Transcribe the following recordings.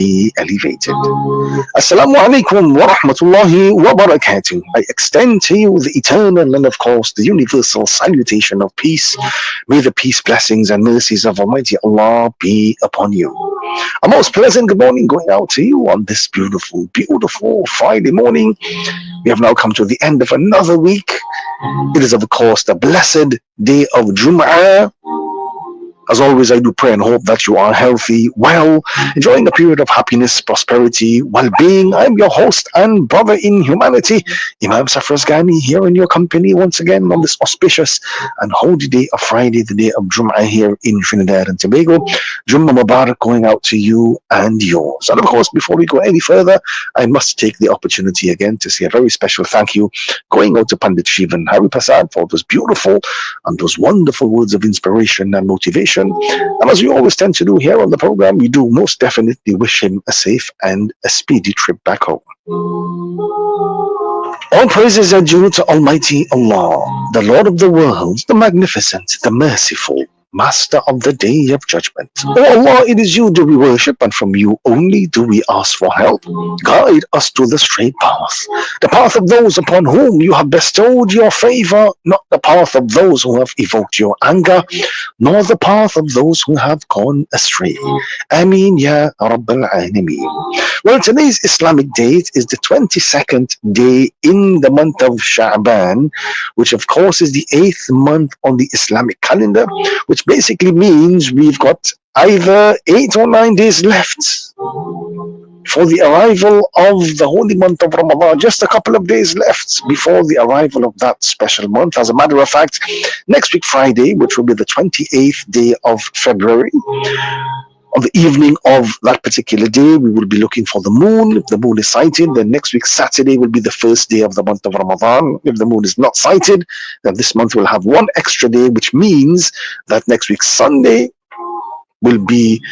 be elevated. Assalamu alaikum wa rahmatullahi wa barakatuh. I extend to you the eternal and of course the universal salutation of peace. May the peace, blessings and mercies of Almighty Allah be upon you. A most pleasant good morning going out to you on this beautiful, beautiful Friday morning. We have now come to the end of another week. It is of course the blessed day of Jum'ah. As always, I do pray and hope that you are healthy, well, enjoying a period of happiness, prosperity, well-being. I'm your host and brother in humanity, Imam Safras Ghani, here in your company once again on this auspicious and holy day of Friday, the day of Jum'ah here in Trinidad and Tobago. Jummah Mubarak going out to you and yours. And of course, before we go any further, I must take the opportunity again to say a very special thank you going out to Pandit Shivan Hari Prasad for those beautiful and those wonderful words of inspiration and motivation. And as we always tend to do here on the program, we do most definitely wish him a safe and a speedy trip back home. All praises are due to Almighty Allah, the Lord of the worlds, the magnificent, the merciful, Master of the Day of Judgment. O Allah, it is you do we worship, and from you only do we ask for help. Guide us to the straight path, the path of those upon whom you have bestowed your favor, not the path of those who have evoked your anger, nor the path of those who have gone astray. Ameen ya Rabbil Alameen. Well, today's Islamic date is the 22nd day in the month of Sha'ban, which of course is the 8th month on the Islamic calendar, which basically means we've got either 8 or 9 days left for the arrival of the holy month of Ramadan. Just a couple of days left before the arrival of that special month. As a matter of fact, next week Friday, which will be the 28th day of February, on the evening of that particular day, we will be looking for the moon. If the moon is sighted, then next week Saturday will be the first day of the month of Ramadan. If the moon is not sighted, then this month will have one extra day, which means that next week Sunday will be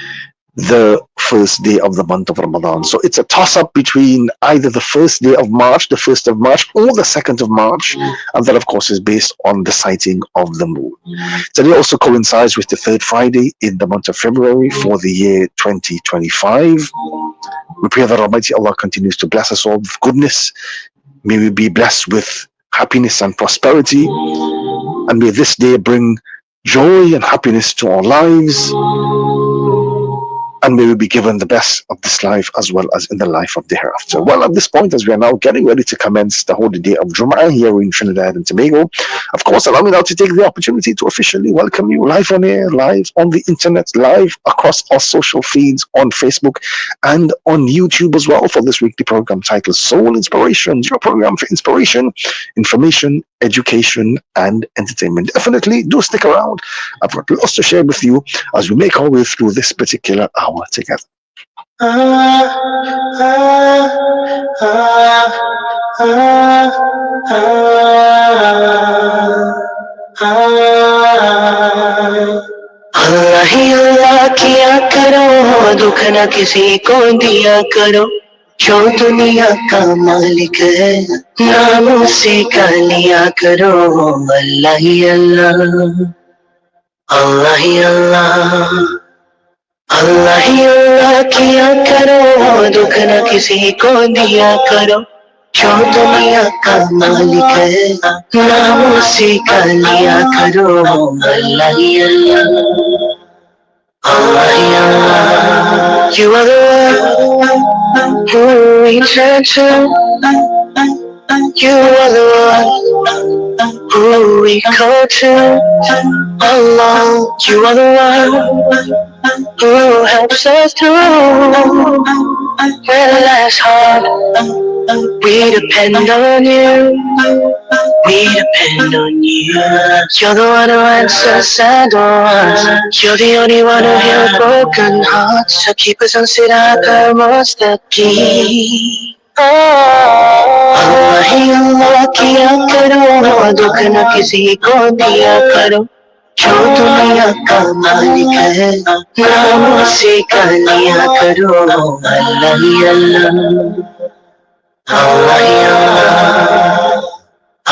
the first day of the month of Ramadan. So it's a toss-up between either the first day of March, the 1st of March, or the 2nd of March, and that of course is based on the sighting of the moon. Today also coincides with the 3rd Friday in the month of February for the year 2025. We pray that Almighty Allah continues to bless us all with goodness. May we be blessed with happiness and prosperity, and may this day bring joy and happiness to our lives. And may we be given the best of this life as well as in the life of the hereafter. Well, at this point, as we are now getting ready to commence the holy day of Jum'ah here in Trinidad and Tobago, of course, allow me now to take the opportunity to officially welcome you live on air, live on the internet, live across our social feeds on Facebook and on YouTube as well for this weekly program titled Soul Inspirations, your program for inspiration, information, education, and entertainment. Definitely do stick around. I've got lots to share with you as we make our way through this particular hour together. अल्लाह ही अल्लाह किया करो, दुख न किसी को दिया करो, जो दुनिया का मालिक है नाम उसी का लिया करो। अल्लाह ही अल्लाह, अल्लाह ही अल्लाह, अल्लाह ही अल्लाह किया करो, दुख न किसी को दिया करो, जो दुनिया का मालिक है नाम उसी का लिया करो। अल्लाह ही अल्लाह, Allah, Allah, you are the one who we turn to. You are the one who we call to. Allah, you are the one who helps us through. When life's hard, we depend on you. We depend on you. You're the one who answers sad ones. You're the only one who heals broken hearts. So keep us on Siddhartha Mustaqim. Allah he Allah किया करो, दुख न किसी को दिया करो, जो दुनिया का मालिक है नाम उसी का लिया करो। अल्लाह ही अल्लाह, अल्लाह ही अल्लाह,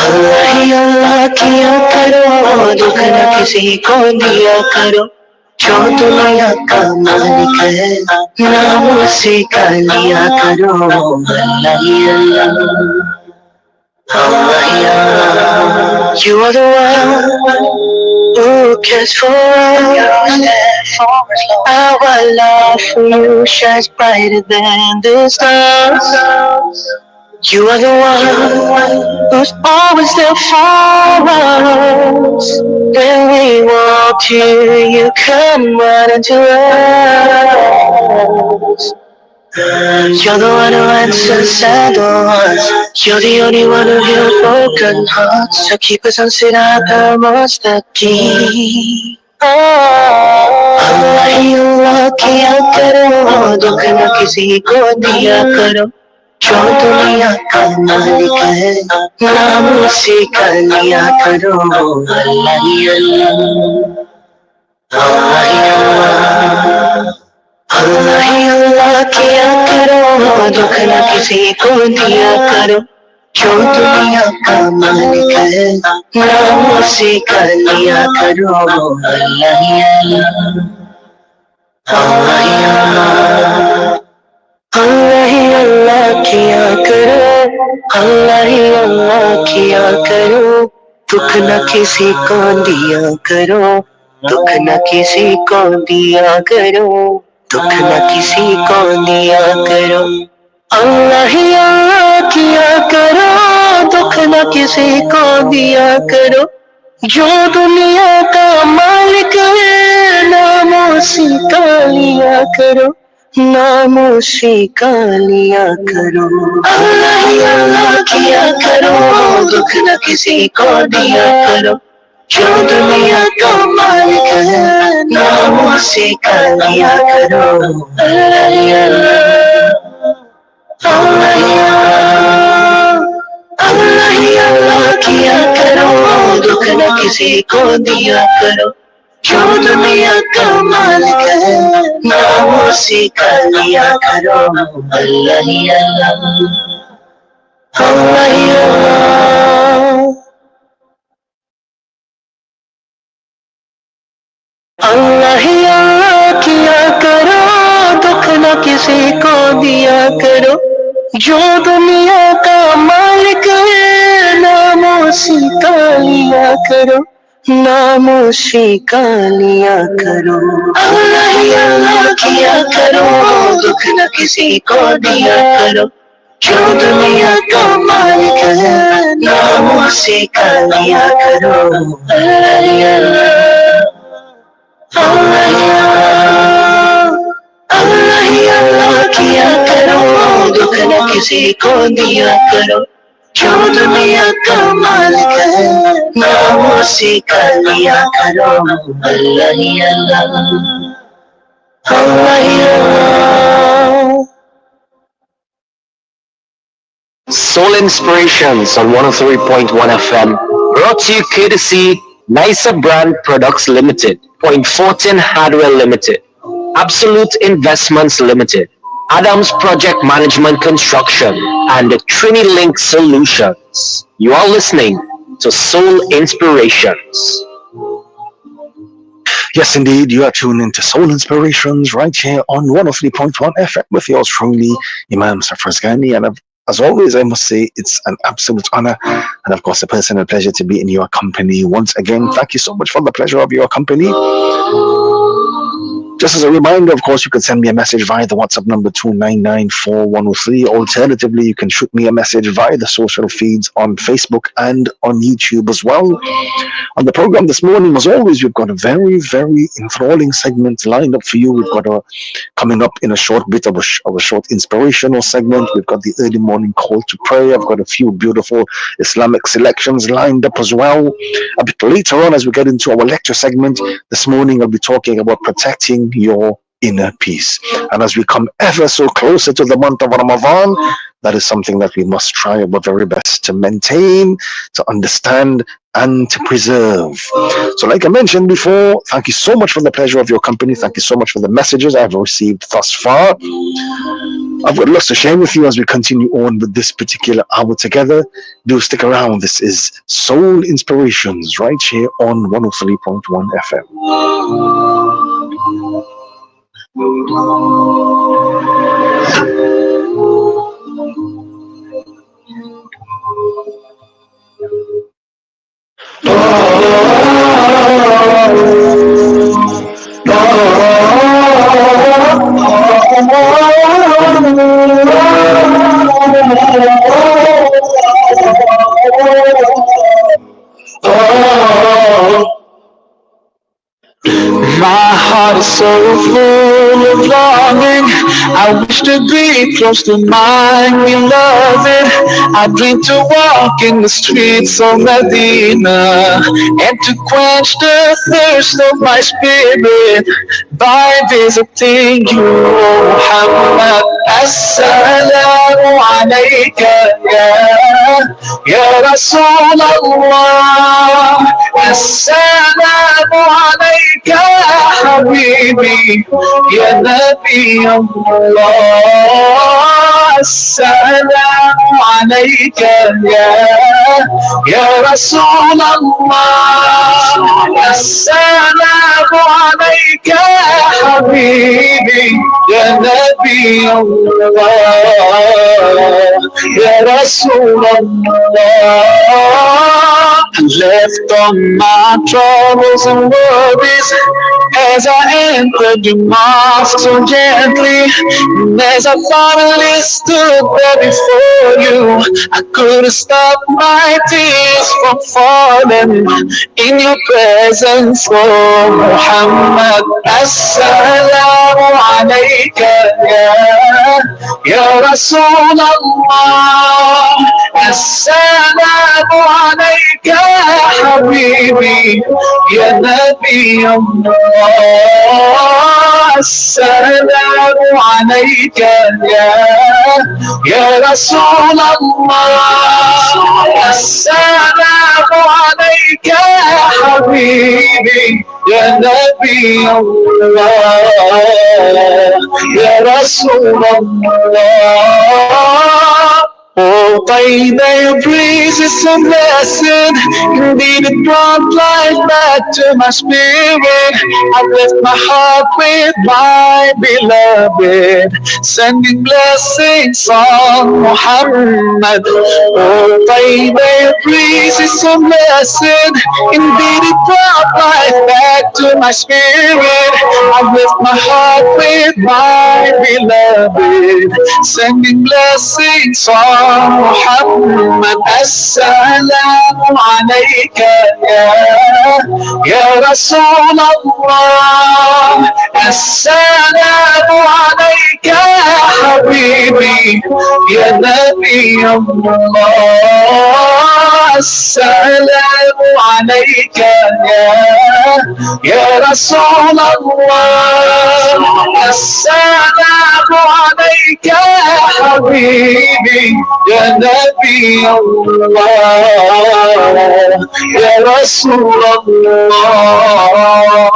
अल्लाह ही अल्लाह किया करो, दुख न किसी को दिया करो, जो दुनिया का मालिक है नाम उसी का लिया करो अल्लाह ही अल्लाह Allah he Allah You are the one who cares for us. Our love for you shines brighter than the stars. You are the one who's always there for us. When we walk to you, you come running to us. You're the one who answers sad ones. You're the only one who heals broken hearts. So keep us on sit up our mustaqim. Allah ही अल्लाह किया करो दुख न किसी को दिया करो जो दुनिया का मालिक है नाम उसी का लिया करो अल्लाह ही अल्लाह अल्लाह ही अल्लाह अल्लाह ही अल्लाह किया करो दुख न किसी को दिया करो जो दुनिया का मालिक है नाम उसी का लिया करो अल्लाह ही अल्लाह अल्लाह ही अल्लाह अल्लाह ही अल्लाह किया करो अल्लाह ही अल्लाह किया करो दुख न किसी को दिया करो दुख न किसी को दिया करो दुख न किसी को दिया करो अल्लाह ही अल्लाह किया करो दुख न किसी को दिया करो जो दुनिया का मालिक है नाम उसी का लिया करो नाम उसी का लिया करो अल्लाह ही अल्लाह किया करो दुख न किसी को दिया करो जो दुनिया का मालिक है नाम उसी का लिया करो अल्लाह ही अल्लाह अल्लाह ही अल्लाह अल्लाह ही अल्लाह किया करो दुख न किसी को दिया करो जो दुनिया का मालिक है नाम उसी का लिया करो अल्लाह ही अल्लाह अल्लाह ही अल्लाह अल्लाह ही अल्लाह किया करो दुख न किसी को दिया करो जो दुनिया का मालिक है नाम उसी का लिया करो नाम उसी का लिया करो अल्लाह ही अल्लाह किया करो दुख न किसी को दिया करो जो दुनिया का मालिक है नाम उसी का लिया करो अल्लाह ही अल्लाह अल्लाह ही अल्लाह अल्लाह ही अल्लाह किया करो दुख न किसी को दिया करो जो दुनिया का मालिक है नाम उसी का लिया करो अल्लाह ही अल्लाह अल्लाह ही अल्लाह Soul Inspirations on 103.1 FM, brought to you courtesy Nicer Brand Products Limited, Point Fortin Hardware Limited, Absolute Investments Limited, Adams Project Management Construction, and Trinilink Solutions. You are listening to Soul Inspirations. Yes, indeed, you are tuned into Soul Inspirations right here on 103.1 FM with yours truly, Imam Safraz Ghani. And as always, I must say it's an absolute honor and, of course, a personal pleasure to be in your company once again. Thank you so much for the pleasure of your company. Just as a reminder, of course, you can send me a message via the WhatsApp number 2994103. Alternatively, you can shoot me a message via the social feeds on Facebook and on YouTube as well. On the program this morning, as always, we've got a very, very enthralling segment lined up for you. We've got coming up in a short bit of a short inspirational segment. We've got the early morning call to prayer. I've got a few beautiful Islamic selections lined up as well. A bit later on, as we get into our lecture segment, this morning I'll be talking about protecting your inner peace. And as we come ever so closer to the month of Ramadan, that is something that we must try our very best to maintain, to understand, and to preserve. So like I mentioned before, thank you so much for the pleasure of your company. Thank you so much for the messages I've received thus far. I've got lots to share with you as we continue on with this particular hour together. Do stick around. This is Soul Inspirations right here on 103.1 FM. My heart is so full of longing. I wish to be close to my beloved. I dream to walk in the streets of Medina and to quench the thirst of my spirit by visiting you, O Muhammad. Assalamu alayka ya Rasul Allah. Assalamu alayka ya Habibi ya Nabi Allah. Assalamu alayka ya Rasul Allah. Assalamu alayka ya Habibi ya Nabi Allah, ya Rasul Allah. Left on my troubles and worries as I entered your mosque so gently, and as I finally stood there before you, I couldn't stop my tears from falling in your presence, oh Muhammad. Assalamu alayka ya Rasul Allah. Assalamu alayka ya Habibi ya Nabi Allah. Assalamu alayka ya Rasul Allah. Assalamu alayka ya Habibi ya Nabi Allah, ya Rasul Allah. Oh, by thy praise is a blessing. Indeed, it brought life back to my spirit. I left my heart with my beloved, sending blessings on Muhammad. Oh, by thy praise is a blessing. Indeed, it brought life back to my spirit. I left my heart with my beloved, sending blessings on Muhammad. Assalamu alayka ya Rasul Allah. Assalamu alayka ya Habibi ya Nabi Allah. Assalamu alayka ya Rasul Allah. Assalamu alayka ya Habibi ya Nabi Allah, ya Rasul Allah.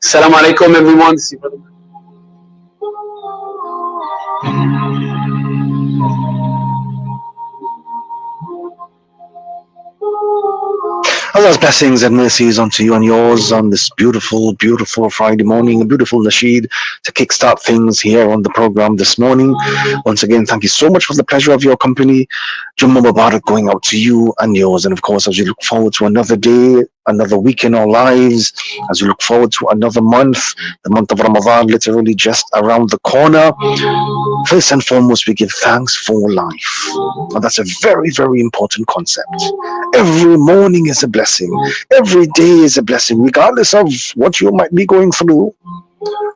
Assalamu alaikum everyone. Allah's blessings and mercies unto you and yours on this beautiful, beautiful Friday morning, a beautiful nasheed to kickstart things here on the program this morning. Once again, thank you so much for the pleasure of your company. Jummah Mubarak going out to you and yours. And of course, as we look forward to another day, another week in our lives, as we look forward to another month, the month of Ramadan literally just around the corner. First and foremost, we give thanks for life. And that's a very, very important concept. Every morning is a blessing. Every day is a blessing, regardless of what you might be going through,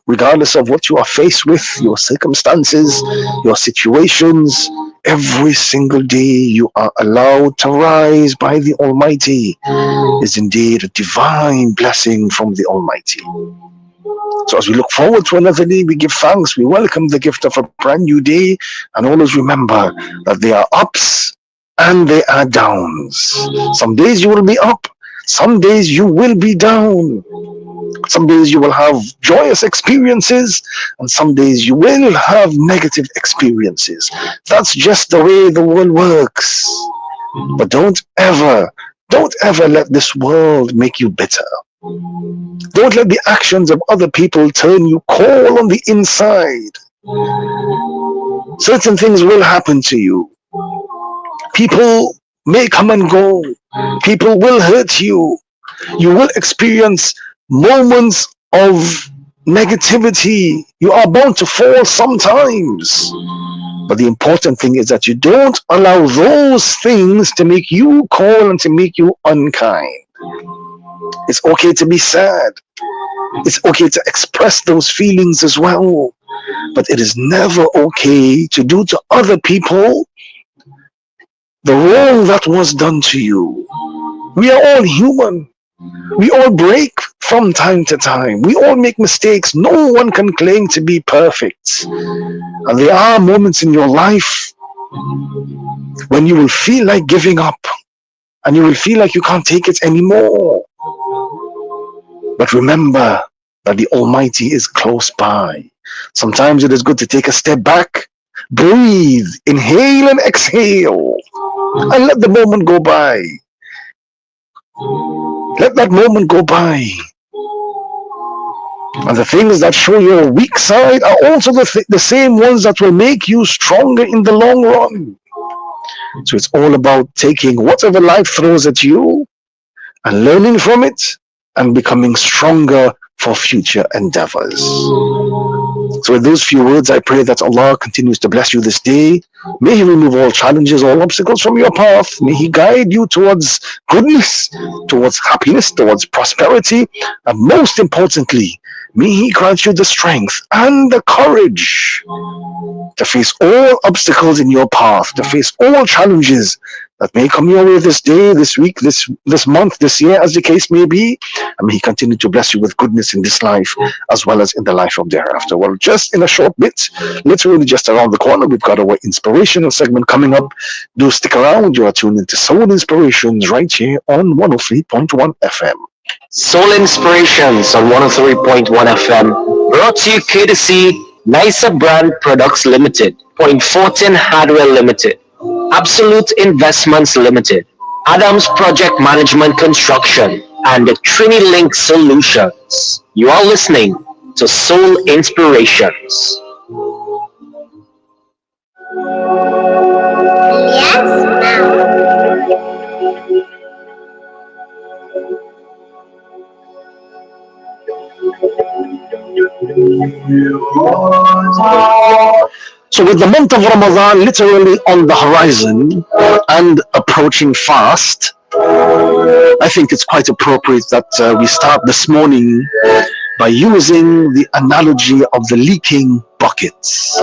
regardless of what you are faced with, your circumstances, your situations. Every single day you are allowed to rise by the Almighty is indeed a divine blessing from the Almighty. So as we look forward to another day, we give thanks, we welcome the gift of a brand new day, and always remember that there are ups and there are downs. Some days you will be up, some days you will be down. Some days you will have joyous experiences, and some days you will have negative experiences. That's just the way the world works. But don't ever let this world make you bitter. Don't let the actions of other people turn you cold on the inside. Certain things will happen to you. People may come and go. People will hurt you. You will experience moments of negativity. You are bound to fall sometimes. But the important thing is that you don't allow those things to make you cold and to make you unkind. It's okay to be sad. It's okay to express those feelings as well. But it is never okay to do to other people the wrong that was done to you. We are all human. We all break from time to time. We all make mistakes. No one can claim to be perfect. And there are moments in your life when you will feel like giving up and you will feel like you can't take it anymore. But remember that the Almighty is close by. Sometimes it is good to take a step back, breathe, inhale and exhale, and let the moment go by. Let that moment go by. And the things that show your weak side are also the same ones that will make you stronger in the long run. So it's all about taking whatever life throws at you and learning from it and becoming stronger for future endeavors. So with those few words, I pray that Allah continues to bless you this day. May He remove all challenges, all obstacles from your path. May He guide you towards goodness, towards happiness, towards prosperity. And most importantly, may He grant you the strength and the courage to face all obstacles in your path, to face all challenges that may come your way this day, this week, this month, this year, as the case may be. And may He continue to bless you with goodness in this life as well as in the life of thereafter. Well, just in a short bit, literally just around the corner, we've got our inspirational segment coming up. Do stick around. You are tuned into Soul Inspirations right here on 103.1 FM. Soul Inspirations on 103.1 FM, brought to you courtesy Nicer Brand Products Limited, Point Fortin Hardware Limited, Absolute Investments Limited, Adams Project Management Construction, and the TriniLink Solutions. You are listening to Soul Inspirations. Yes, ma'am. So with the month of Ramadan literally on the horizon and approaching fast, I think it's quite appropriate that we start this morning by using the analogy of the leaking buckets.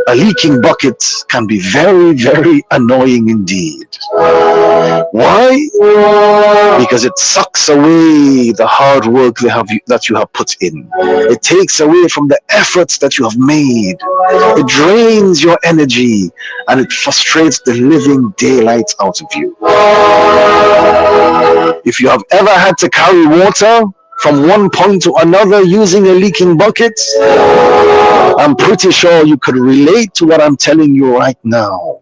A leaking bucket can be very, very annoying indeed. Why? Because it sucks away the hard work that you have put in. It takes away from the efforts that you have made. It drains your energy and it frustrates the living daylights out of you. If you have ever had to carry water from one point to another using a leaking bucket, I'm pretty sure you could relate to what I'm telling you right now.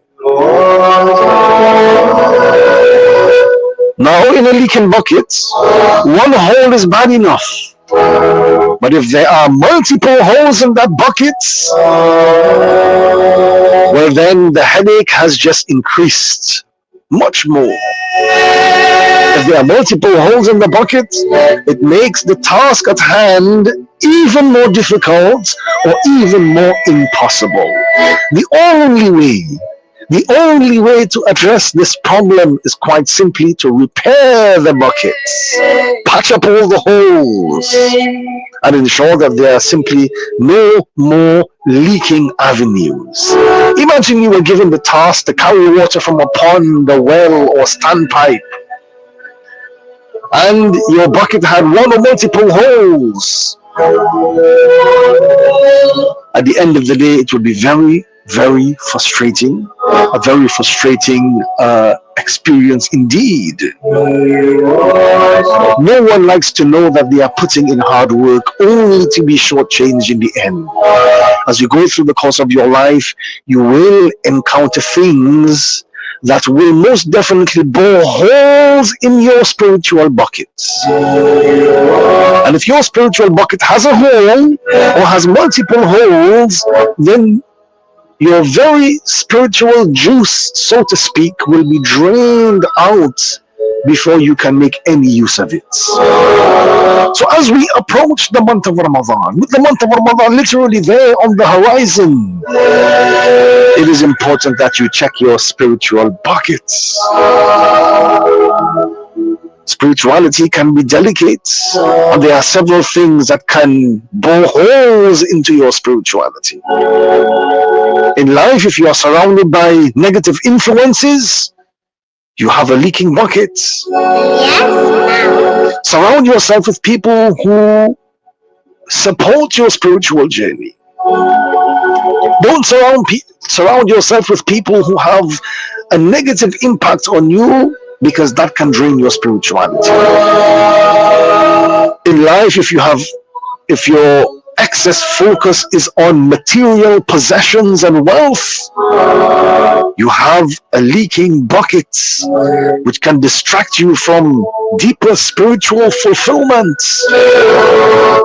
Now, in a leaking bucket, one hole is bad enough. But if there are multiple holes in that bucket, well then the headache has just increased much more. If there are multiple holes in the bucket, it makes the task at hand even more difficult or even more impossible. The only way to address this problem is quite simply to repair the buckets, patch up all the holes, and ensure that there are simply no more leaking avenues. Imagine you were given the task to carry water from a pond, a well, or standpipe, and your bucket had one or multiple holes. At the end of the day, it would be very, very frustrating, a very frustrating experience indeed. No one likes to know that they are putting in hard work only to be shortchanged in the end. As you go through the course of your life, you will encounter things that will most definitely bore holes in your spiritual buckets. And if your spiritual bucket has a hole or has multiple holes, then your very spiritual juice, so to speak, will be drained out before you can make any use of it. So as we approach the month of Ramadan, with the month of Ramadan literally there on the horizon, it is important that you check your spiritual buckets. Spirituality can be delicate, and there are several things that can bore holes into your spirituality. In life, if you are surrounded by negative influences, you have a leaking bucket. Yes. Surround yourself with people who support your spiritual journey. Don't surround yourself with people who have a negative impact on you, because that can drain your spirituality. In life, if your excess focus is on material possessions and wealth, you have a leaking bucket which can distract you from deeper spiritual fulfillment.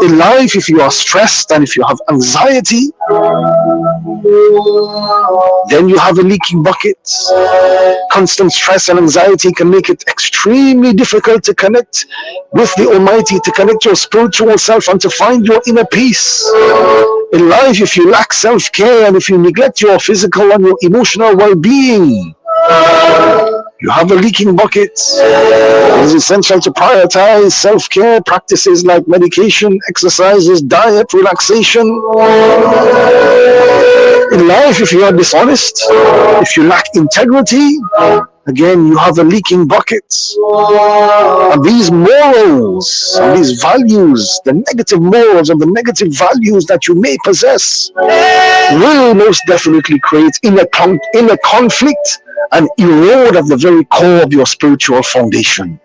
In life, if you are stressed and if you have anxiety, then you have a leaking bucket. Constant stress and anxiety can make it extremely difficult to connect with the Almighty, to connect your spiritual self and to find your inner peace. In life, if you lack self-care and if you neglect your physical and your emotional well-being, you have a leaking bucket. It is essential to prioritize self-care practices like medication, exercises, diet, relaxation. In life, if you are dishonest, if you lack integrity, again, you have a leaking bucket. And these morals, and these values, the negative morals and the negative values that you may possess will most definitely create inner conflict and erode at the very core of your spiritual foundation.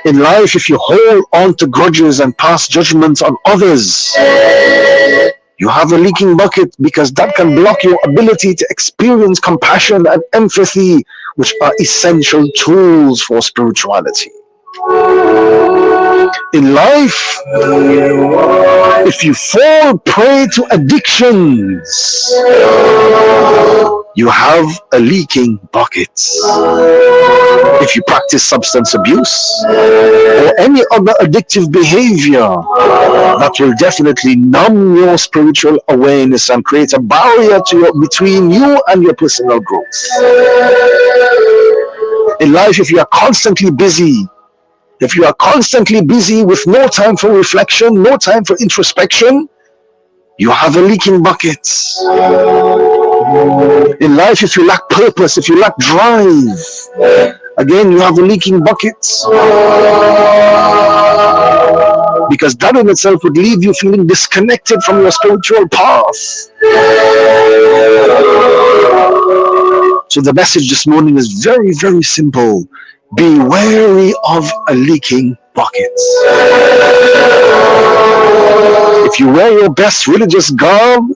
In life, if you hold on to grudges and pass judgments on others, you have a leaking bucket, because that can block your ability to experience compassion and empathy, which are essential tools for spirituality. In life, if you fall prey to addictions, you have a leaking bucket. If you practice substance abuse or any other addictive behavior, that will definitely numb your spiritual awareness and create a barrier between you and your personal growth. In life, if you are constantly busy, with no time for reflection, no time for introspection, you have a leaking bucket. In life, if you lack purpose, if you lack drive, again, you have a leaking bucket. Because that in itself would leave you feeling disconnected from your spiritual path. So the message this morning is very, very simple. Be wary of a leaking bucket. If you wear your best religious garb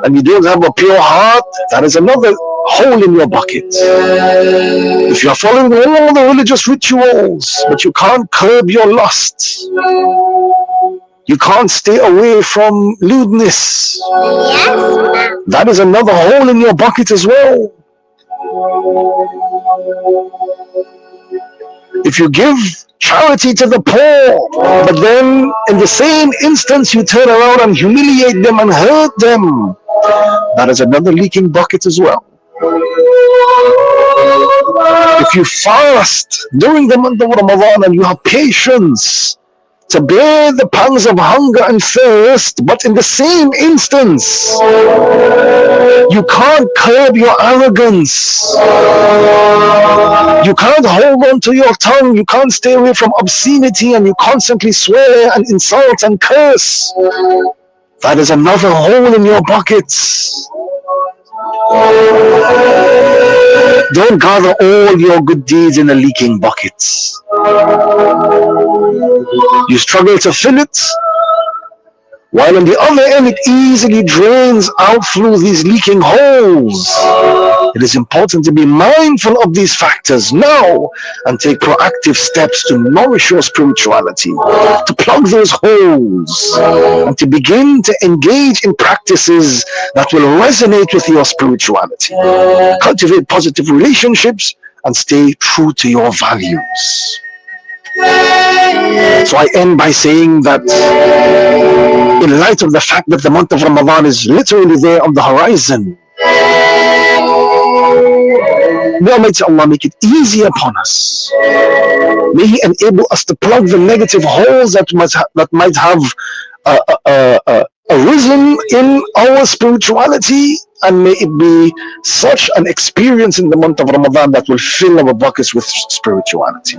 and you don't have a pure heart, that is another hole in your bucket. If you are following all the religious rituals, but you can't curb your lust, you can't stay away from lewdness, that is another hole in your bucket as well. If you give charity to the poor, but then in the same instance you turn around and humiliate them and hurt them, that is another leaking bucket as well. If you fast during the month of Ramadan and you have patience to bear the pangs of hunger and thirst, but in the same instance you can't curb your arrogance, you can't hold on to your tongue, you can't stay away from obscenity, and you constantly swear and insult and curse, that is another hole in your buckets. Don't gather all your good deeds in a leaking bucket. You struggle to fill it, while on the other end it easily drains out through these leaking holes. It is important to be mindful of these factors now and take proactive steps to nourish your spirituality, to plug those holes, and to begin to engage in practices that will resonate with your spirituality. Cultivate positive relationships and stay true to your values. So I end by saying that in light of the fact that the month of Ramadan is literally there on the horizon, may Almighty Allah make it easy upon us. May He enable us to plug the negative holes that might have arisen in our spirituality, and may it be such an experience in the month of Ramadan that will fill our buckets with spirituality.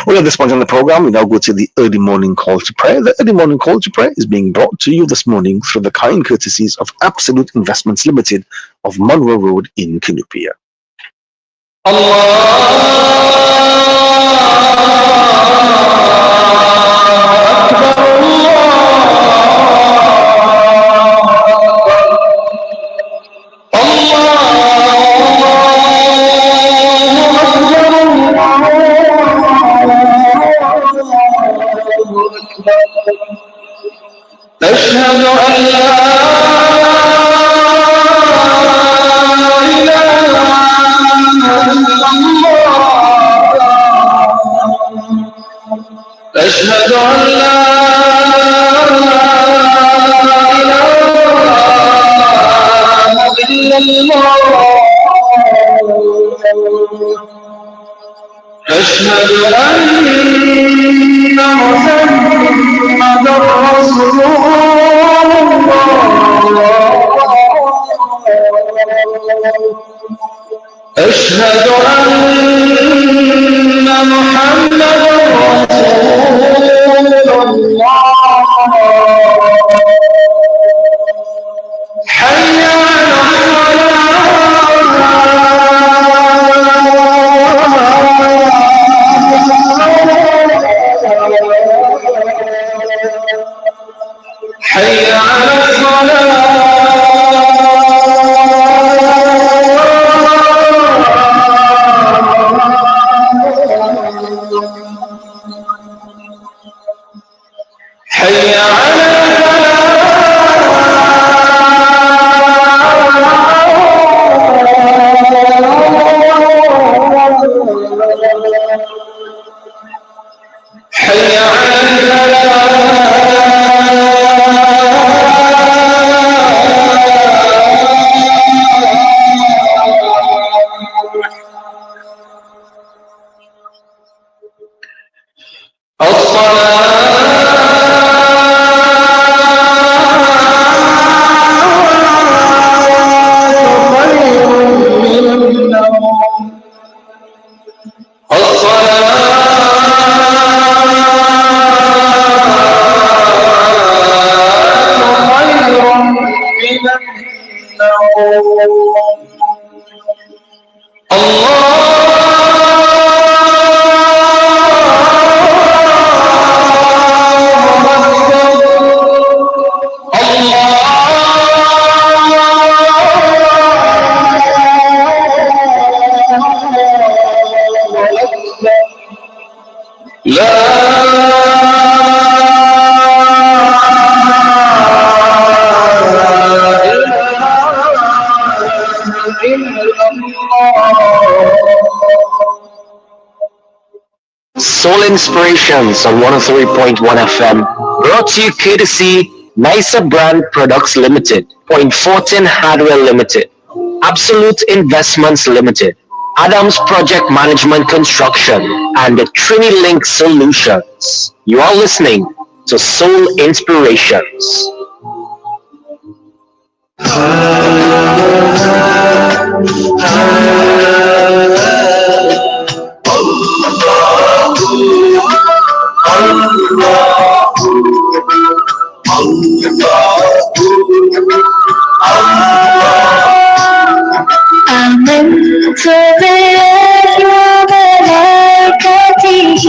Well, at this point in the program, we now go to the early morning call to prayer. The early morning call to prayer is being brought to you this morning through the kind courtesies of Absolute Investments Limited of Monroe Road in Kinupia. أشهد أن لا إله إلا الله أشهد أن لا إله إلا الله أشهد أن محمدا رسول أشهد أن محمدا رسول الله حي على حي على حي على حي على Soul Inspirations on 103.1 FM, brought to you courtesy Nicer Brand Products Limited, Point Fortin Hardware Limited, Absolute Investments Limited, Adams Project Management Construction, and the TriniLink Solutions. You are listening to Soul Inspirations. آمنت بالله وملائكته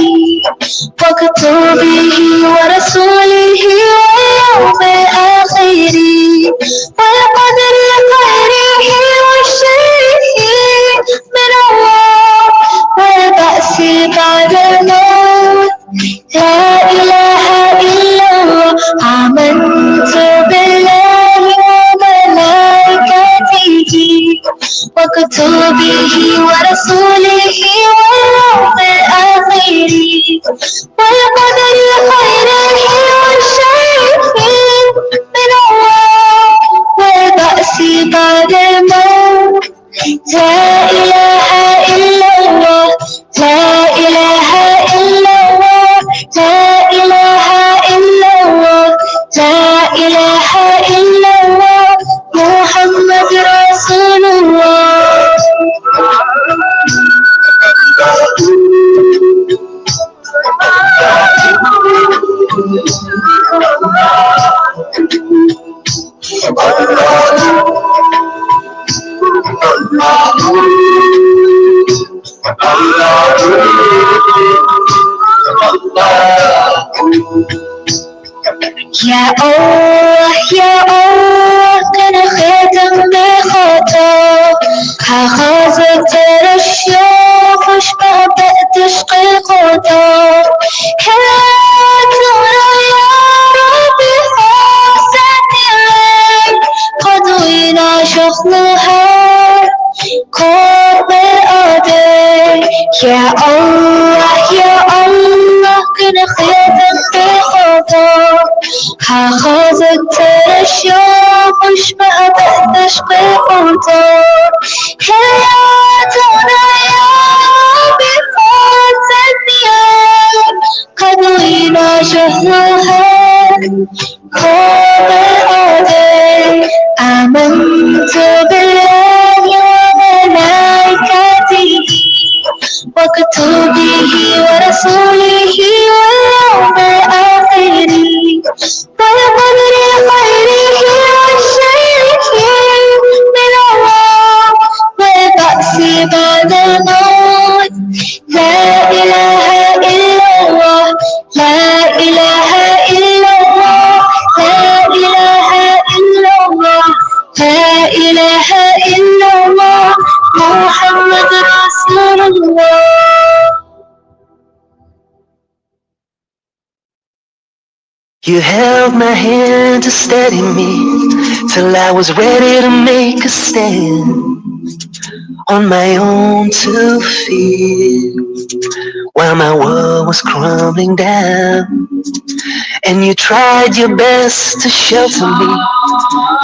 وكتبه ورسوله واليوم الآخر والقدر خيره والشره من الله والبأس بعد الموت لا إله إلا الله آمنت بالله وملائكته وكتبه ورسوله واليوم الآخر والقدر خيره والشره من الله والبأس بعد الموت لا إله إلا الله لا إله إلا الله لا إله إلا الله لا إله إلا الله محمد رسول الله يا الله كان ختم بخطا أخذت الشوق اشبعت تشقيقتا حياتنا يا ربي حسن قد وينا شخصها قد الأدي يا الله كان ختم بخطا أخذت الشوق اشبعت تشقيقتا حياتنا يا ربي فاتتني قد وينا شهرها قام الأرض آمنت بالله وملائكته وكتبه ورسوله واليوم الآخر والقدر خيره والشره من الله والبأس بعد الموت لا إله إلا الله لا إله إلا الله لا إله إلا الله لا إله إلا الله محمد رسول الله. You held my hand to steady me till I was ready to make a stand on my own 2 feet while my world was crumbling down. And you tried your best to shelter me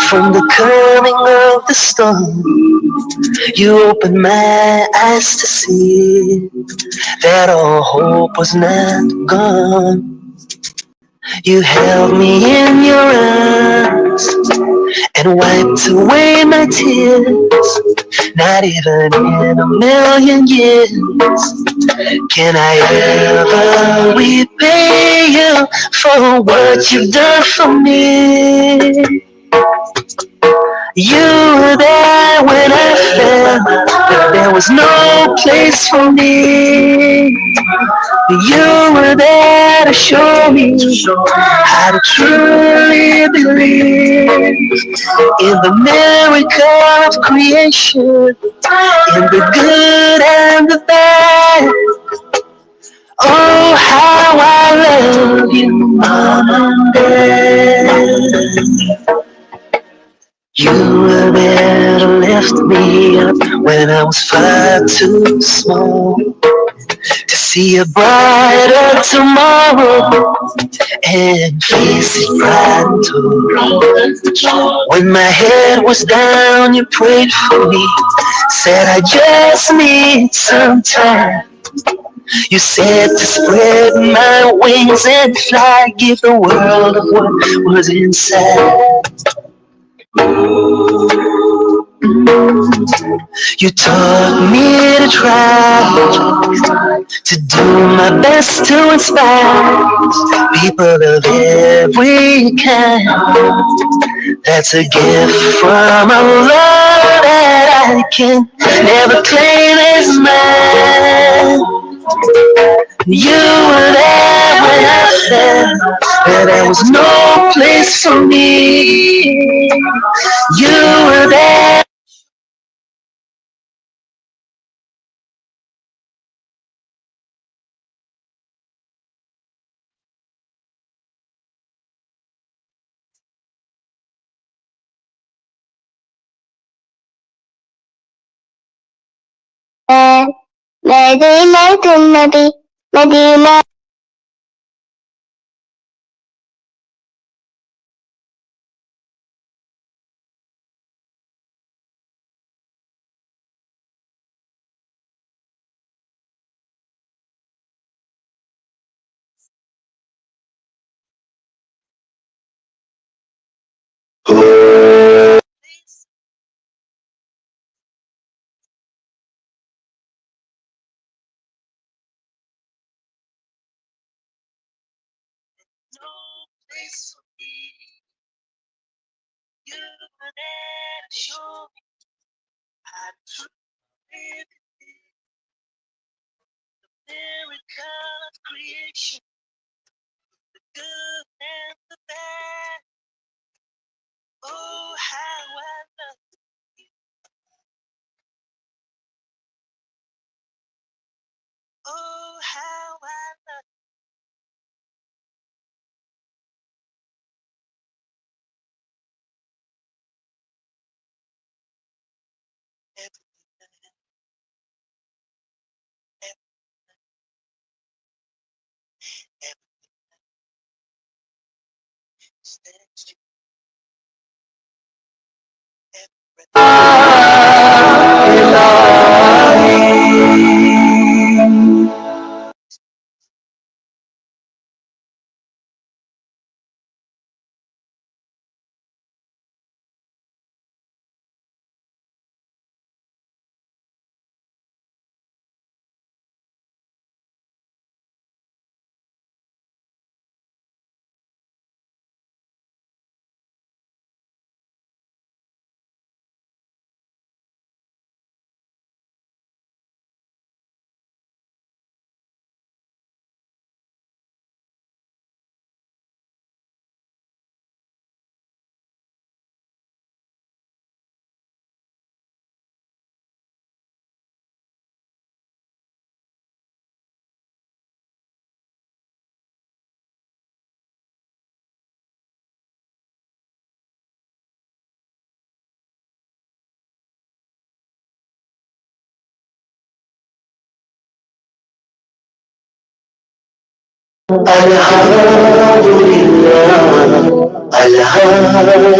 from the coming of the storm. You opened my eyes to see that all hope was not gone. You held me in your arms and wiped away my tears. Not even in a million years can I ever repay you for what you've done for me. You were there when I felt that there was no place for me. You were there to show me how to truly believe in the miracle of creation, in the good and the bad. Oh, how I love you, Mom and Dad. You were there to lift me up when I was far too small to see a brighter tomorrow and face it bright and tall. When my head was down, you prayed for me, said I just need some time. You said to spread my wings and fly, give the world of what was inside. You taught me to try to do my best to inspire people of every kind. That's a gift from Allah that I can never claim as mine. You were there when I felt that there was no place for me. You were there. مدينة النبي مدينة You were there to show me how to live the miracle of creation, the good and the bad. Oh, how I love you. Oh, how I love everything.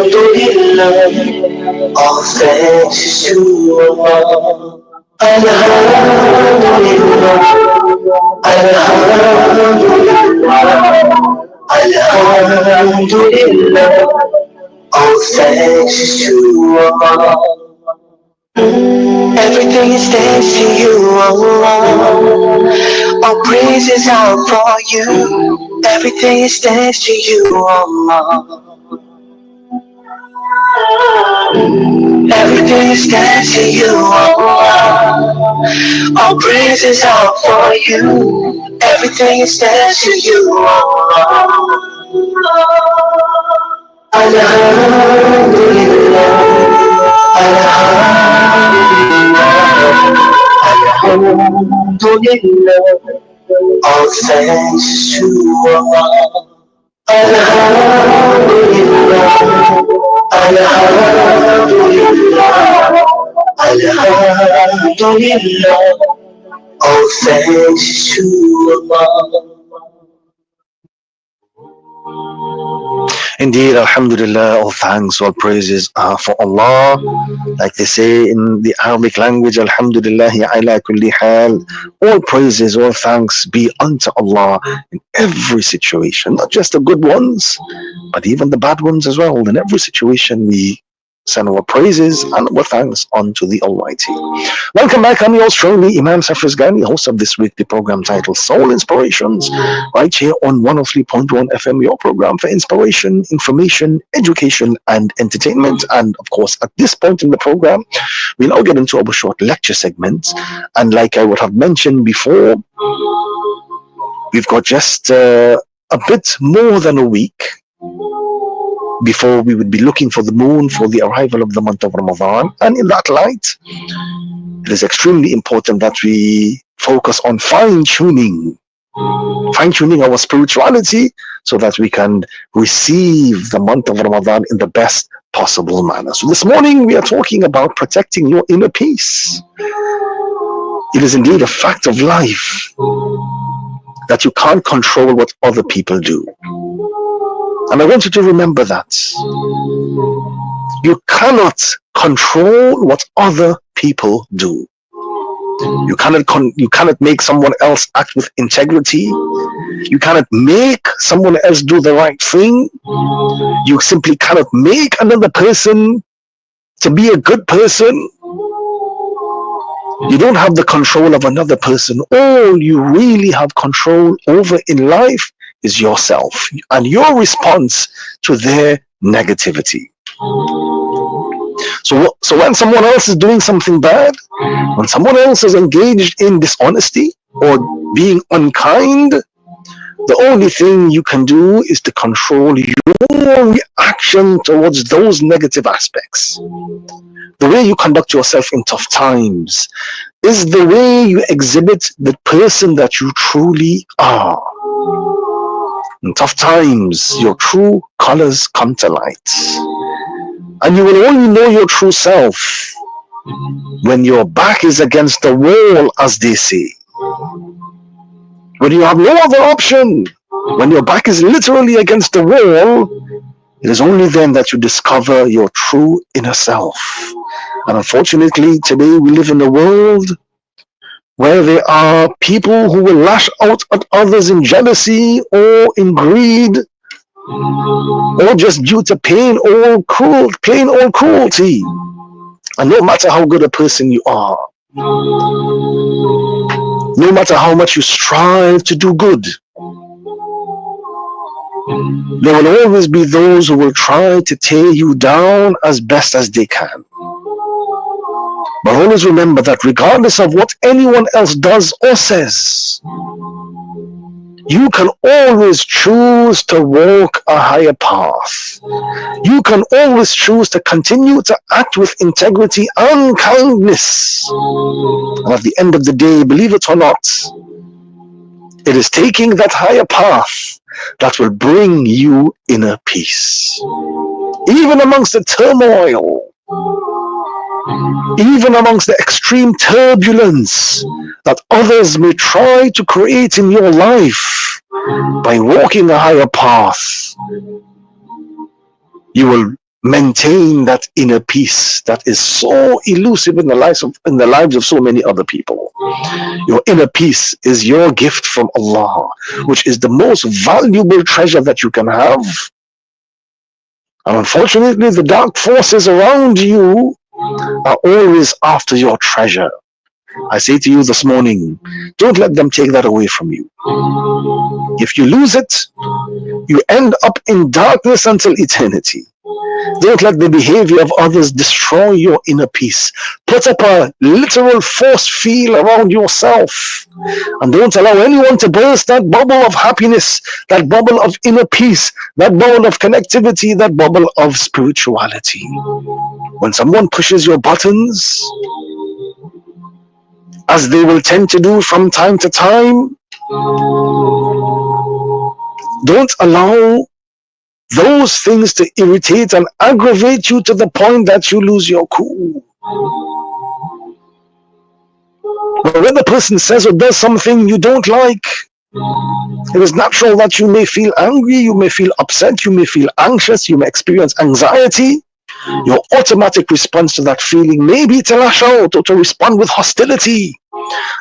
Alhamdulillah, all thanks is to Allah. Alhamdulillah, Alhamdulillah, Alhamdulillah, all thanks is to Allah. Everything is thanks to you, Allah. All praises are for you. Everything is thanks to you, Allah. Everything is thanks to you, Allah. All praises are for you. Everything is thanks to you, Allah. Alhamdulillah, Alhamdulillah, all thanks is to Allah. Alhamdulillah, Alhamdulillah, Alhamdulillah, all thanks is to Allah. Indeed, Alhamdulillah, all thanks, all praises are for Allah. Like they say in the Arabic language, Alhamdulillahi ala kulli hal. All praises, all thanks be unto Allah in every situation, not just the good ones, but even the bad ones as well. In every situation, we send our praises and our thanks unto the Almighty. Welcome back. I'm yours truly, Imam Safriz Ghani, host of this weekly program titled Soul Inspirations, right here on 103.1 FM, your program for inspiration, information, education, and entertainment. And of course, at this point in the program, we'll now get into our short lecture segment. And like I would have mentioned before, we've got just a bit more than a week before we would be looking for the moon for the arrival of the month of Ramadan. And in that light, it is extremely important that we focus on fine-tuning our spirituality so that we can receive the month of Ramadan in the best possible manner. So this morning we are talking about protecting your inner peace. It is indeed a fact of life that you can't control what other people do. And I want you to remember that. You cannot control what other people do. You cannot make someone else act with integrity. You cannot make someone else do the right thing. You simply cannot make another person to be a good person. You don't have the control of another person. All you really have control over in life is yourself and your response to their negativity. So when someone else is doing something bad, when someone else is engaged in dishonesty or being unkind, the only thing you can do is to control your reaction towards those negative aspects. The way you conduct yourself in tough times is the way you exhibit the person that you truly are. In tough times, your true colors come to light. And you will only know your true self when your back is against the wall, as they say. When you have no other option, when your back is literally against the wall, it is only then that you discover your true inner self. And unfortunately, today we live in a world where there are people who will lash out at others in jealousy or in greed, or just due to plain old cruelty. And no matter how good a person you are, no matter how much you strive to do good, there will always be those who will try to tear you down as best as they can. But always remember that regardless of what anyone else does or says, you can always choose to walk a higher path. You can always choose to continue to act with integrity and kindness. And at the end of the day, believe it or not, it is taking that higher path that will bring you inner peace. Even amongst the turmoil, even amongst the extreme turbulence that others may try to create in your life, by walking a higher path, you will maintain that inner peace that is so elusive in the lives of so many other people. Your inner peace is your gift from Allah, which is the most valuable treasure that you can have. And unfortunately, the dark forces around you are always after your treasure. I say to you this morning, don't let them take that away from you. If you lose it, you end up in darkness until eternity. Don't let the behavior of others destroy your inner peace. Put up a literal force field around yourself, and don't allow anyone to burst that bubble of happiness, that bubble of inner peace, that bubble of connectivity, that bubble of spirituality. When someone pushes your buttons, as they will tend to do from time to time, don't allow those things to irritate and aggravate you to the point that you lose your cool. But when the person says or does something you don't like, it is natural that you may feel angry, you may feel upset, you may feel anxious, you may experience anxiety. Your automatic response to that feeling may be to lash out or to respond with hostility.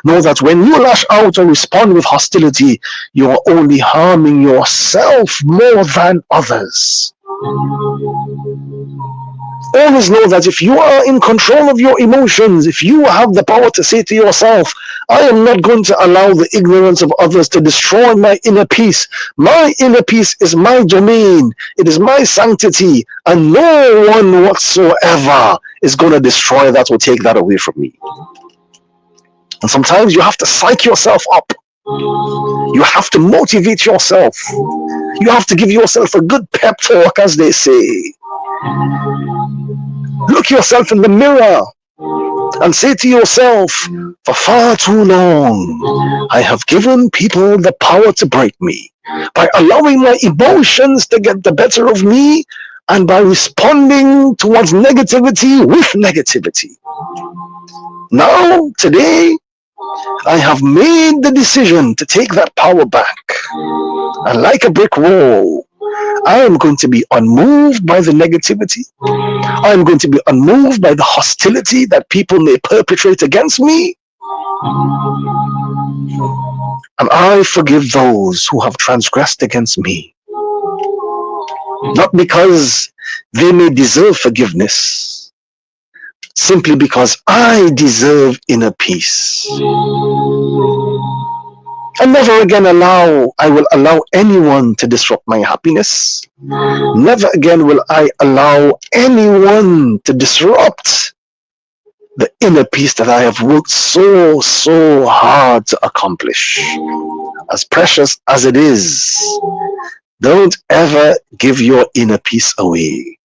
Know that when you lash out or respond with hostility, you are only harming yourself more than others. Always know that if you are in control of your emotions, if you have the power to say to yourself, I am not going to allow the ignorance of others to destroy my inner peace. My inner peace is my domain. It is my sanctity. And no one whatsoever is going to destroy that or take that away from me. And sometimes you have to psych yourself up. You have to motivate yourself. You have to give yourself a good pep talk, as they say. Look yourself in the mirror and say to yourself, for far too long, I have given people the power to break me by allowing my emotions to get the better of me and by responding towards negativity with negativity. Now, today, I have made the decision to take that power back. And like a brick wall, I am going to be unmoved by the negativity. I am going to be unmoved by the hostility that people may perpetrate against me. And I forgive those who have transgressed against me. Not because they may deserve forgiveness, simply because I deserve inner peace. And never again I will allow anyone to disrupt my happiness. Never again will I allow anyone to disrupt the inner peace that I have worked so hard to accomplish. As precious as it is, don't ever give your inner peace away.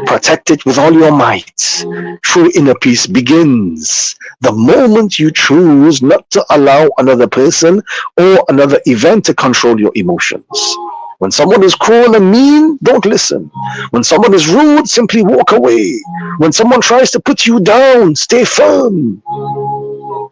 Protect it with all your might. True inner peace begins the moment you choose not to allow another person or another event to control your emotions. When someone is cruel and mean, don't listen. When someone is rude, simply walk away. When someone tries to put you down, stay firm.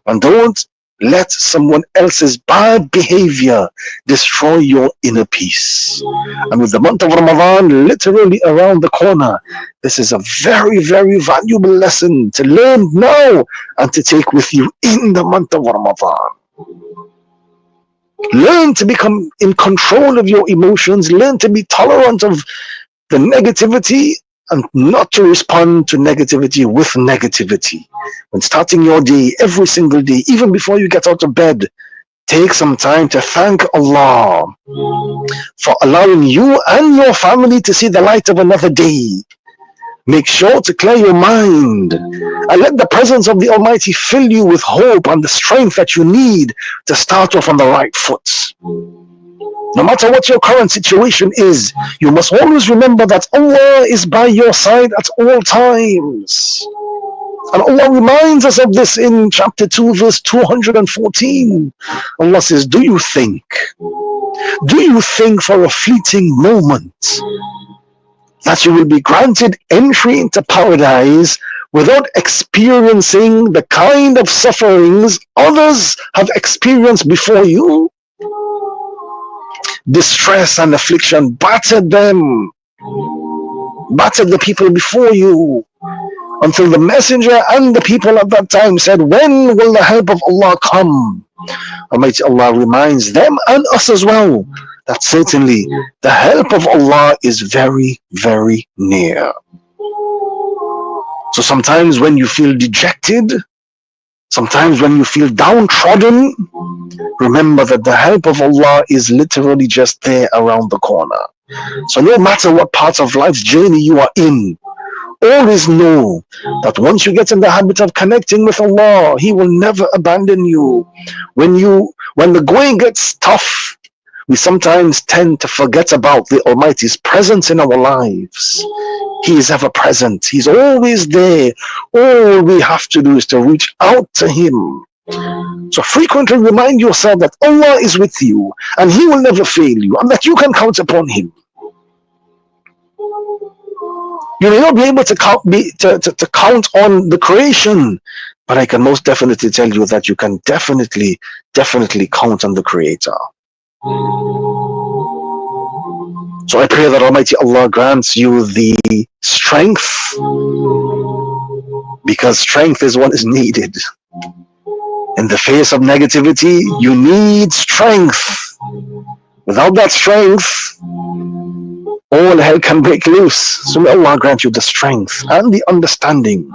And don't let someone else's bad behavior destroy your inner peace. And with the month of Ramadan literally around the corner, this is a very valuable lesson to learn now and to take with you in the month of Ramadan. Learn to become in control of your emotions. Learn to be tolerant of the negativity and not to respond to negativity with negativity. When starting your day, every single day, even before you get out of bed, take some time to thank Allah for allowing you and your family to see the light of another day. Make sure to clear your mind and let the presence of the Almighty fill you with hope and the strength that you need to start off on the right foot. No matter what your current situation is, you must always remember that Allah is by your side at all times. And Allah reminds us of this in chapter 2, verse 214. Allah says, do you think for a fleeting moment that you will be granted entry into paradise without experiencing the kind of sufferings others have experienced before you? Distress and affliction battered them, battered the people before you, until the messenger and the people at that time said, when will the help of Allah come? Almighty Allah reminds them and us as well that certainly the help of Allah is very near. So sometimes when you feel dejected, sometimes when you feel downtrodden, remember that the help of Allah is literally just there around the corner. So no matter what part of life's journey you are in, always know that once you get in the habit of connecting with Allah, He will never abandon you. When the going gets tough, we sometimes tend to forget about the Almighty's presence in our lives. He is ever present. He's always there. All we have to do is to reach out to Him. So frequently remind yourself that Allah is with you and He will never fail you and that you can count upon Him. You may not be able to count on the creation, but I can most definitely tell you that you can definitely count on the Creator. So I pray that Almighty Allah grants you the strength, because strength is what is needed. In the face of negativity, you need strength. Without that strength, all hell can break loose. So may Allah grant you the strength and the understanding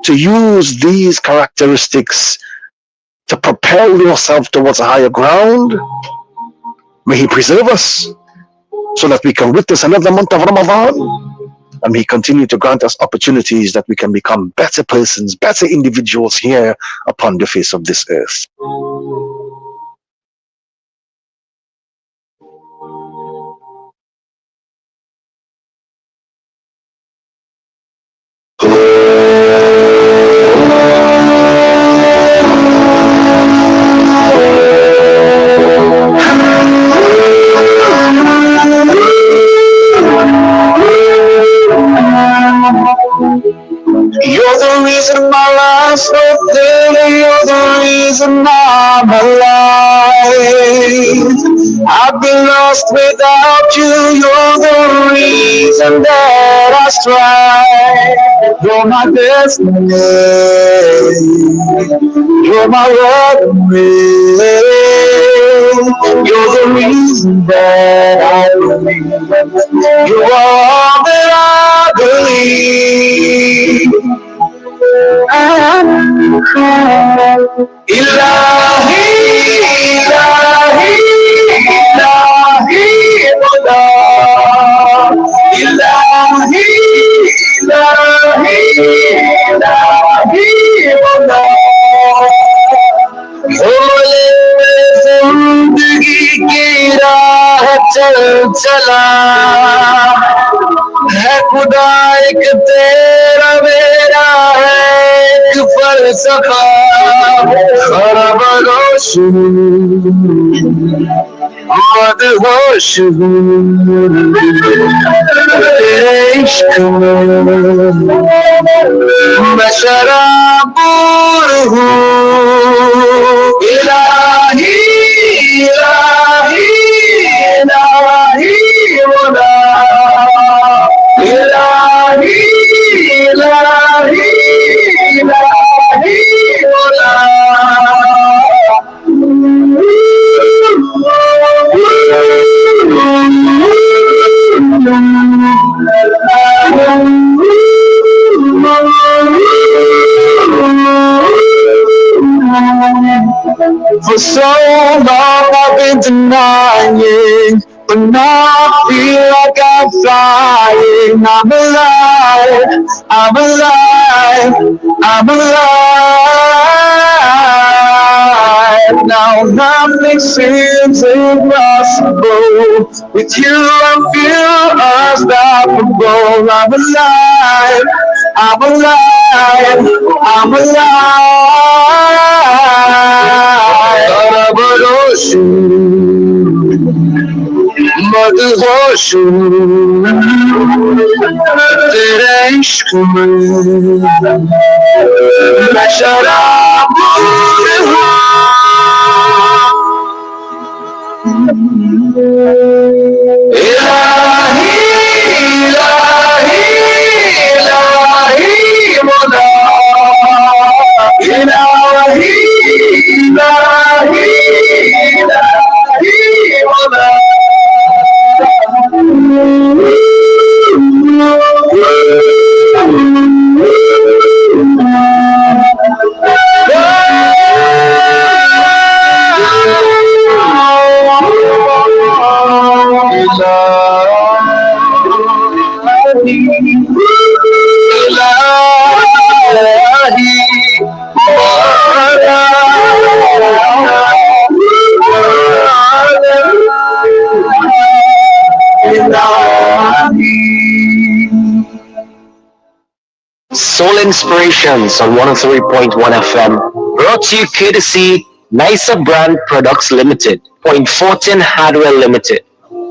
to use these characteristics to propel yourself towards a higher ground. May He preserve us so that we can witness another month of Ramadan, and may He continue to grant us opportunities that we can become better persons, better individuals here upon the face of this earth. You're the reason my life's so clear. You're the reason I'm alive. I've been lost without you. You're the reason that I strive. You're my destiny. You're my way. You're the reason that I believe. You are all that I believe. Ilahi, Ilahi, Ilahi, Mullah. Ilahi, Ilahi, Ilahi, Mullah. बोले जिंदगी की राह चल चला है खुदा एक तेरा मेरा है एक फलसफा खरबरोश मदहोश तेरे इश्क में मैं शराबूर हूँ इलाही इलाही इलाही इलाही इलाही इलाही For so long I've been denying, but now I feel like I'm flying. I'm alive, I'm alive, I'm alive. Now nothing seems impossible. With you I feel unstoppable. I'm alive, I'm alive, I'm alive. खरबरोश मदहोश तेरे इश्क में मैं शराबूर हूँ इलाही इलाही इलाही मौला इलाही इलाही इलाही मौला Soul Inspirations on 103.1 FM, brought to you courtesy Nicer Brand Products Limited, Point Fortin Hardware Limited,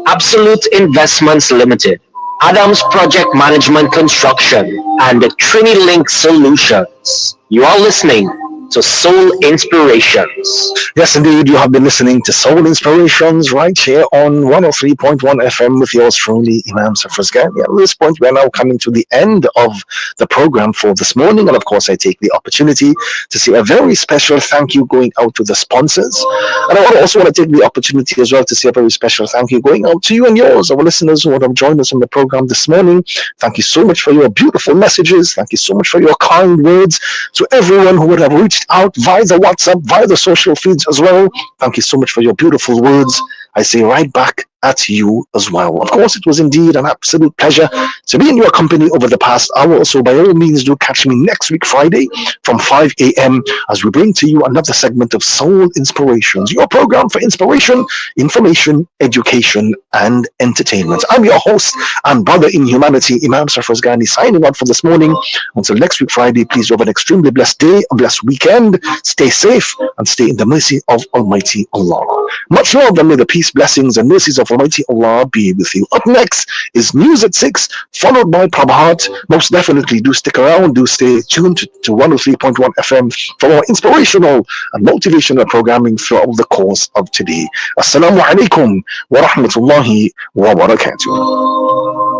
Absolute Investments Limited, Adams Project Management Construction, and the Trinilink Solutions. You are listening to Soul Inspirations. Yes, indeed, you have been listening to Soul Inspirations right here on 103.1 FM with yours truly, Imam Safras Ghani. At this point, we are now coming to the end of the program for this morning. And of course, I take the opportunity to say a very special thank you going out to the sponsors. And I also want to take the opportunity as well to say a very special thank you going out to you and yours, our listeners who have joined us on the program this morning. Thank you so much for your beautiful messages. Thank you so much for your kind words to everyone who would have reached out via the WhatsApp, via the social feeds as well. Thank you so much for your beautiful words. I say right back at you as well. Of course, it was indeed an absolute pleasure to be in your company over the past hour. So by all means, do catch me next week, Friday, from 5 a.m. as we bring to you another segment of Soul Inspirations, your program for inspiration, information, education, and entertainment. I'm your host and brother in humanity, Imam Safras Ghani, signing out for this morning. Until next week, Friday, please have an extremely blessed day, a blessed weekend. Stay safe and stay in the mercy of Almighty Allah. Much love, and may the peace, blessings, and mercies of Almighty Allah be with you. Up next is news at 6, followed by Prabhat. Most definitely do stick around, do stay tuned to 103.1 FM for more inspirational and motivational programming throughout the course of today. Assalamu alaikum wa rahmatullahi wa barakatuh.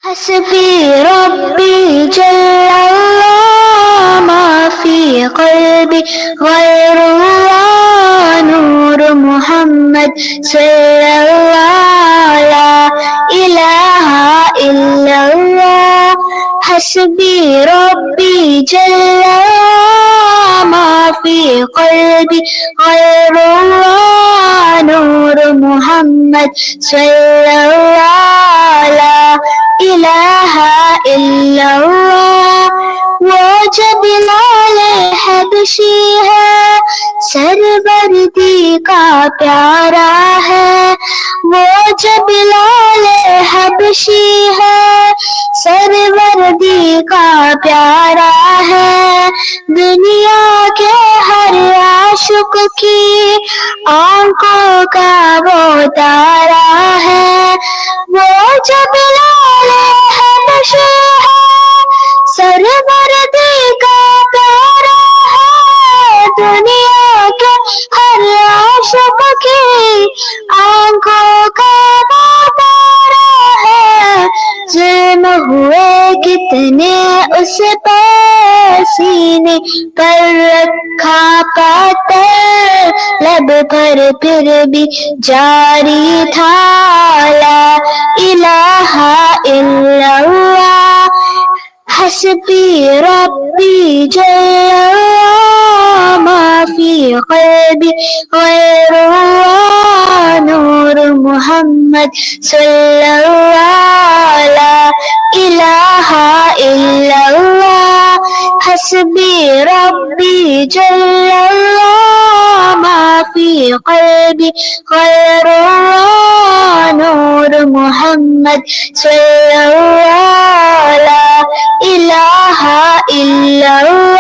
حسبي ربي جل الله ما في قلبي غير الله نور محمد صلى الله لا إله إلا الله حسبي ربي جل الله ما في قلبي غير الله نور محمد صلى الله لا إله إلا الله वो जब लाल हबशी है सरवरदी का प्यारा है वो जब लाल हबशी है सरवरदी का प्यारा है दुनिया के हर आशिक की आंखों का वो तारा है वो जब लाल हबशी है सरवरदी का प्यारा है दुनिया के हर आशिक की आंखों का वो तारा है जुल्म हुए कितने उस पर सीने पर रखा पातर लब पर फिर भी जारी था ला इलाहा इल्लल्लाह حسبي ربي جل ما في قلبي غير الله نور محمد صلى الله لا إله إلا الله حسبي ربي جل ما في قلبي غير الله نور محمد صلى الله لا إله إلا الله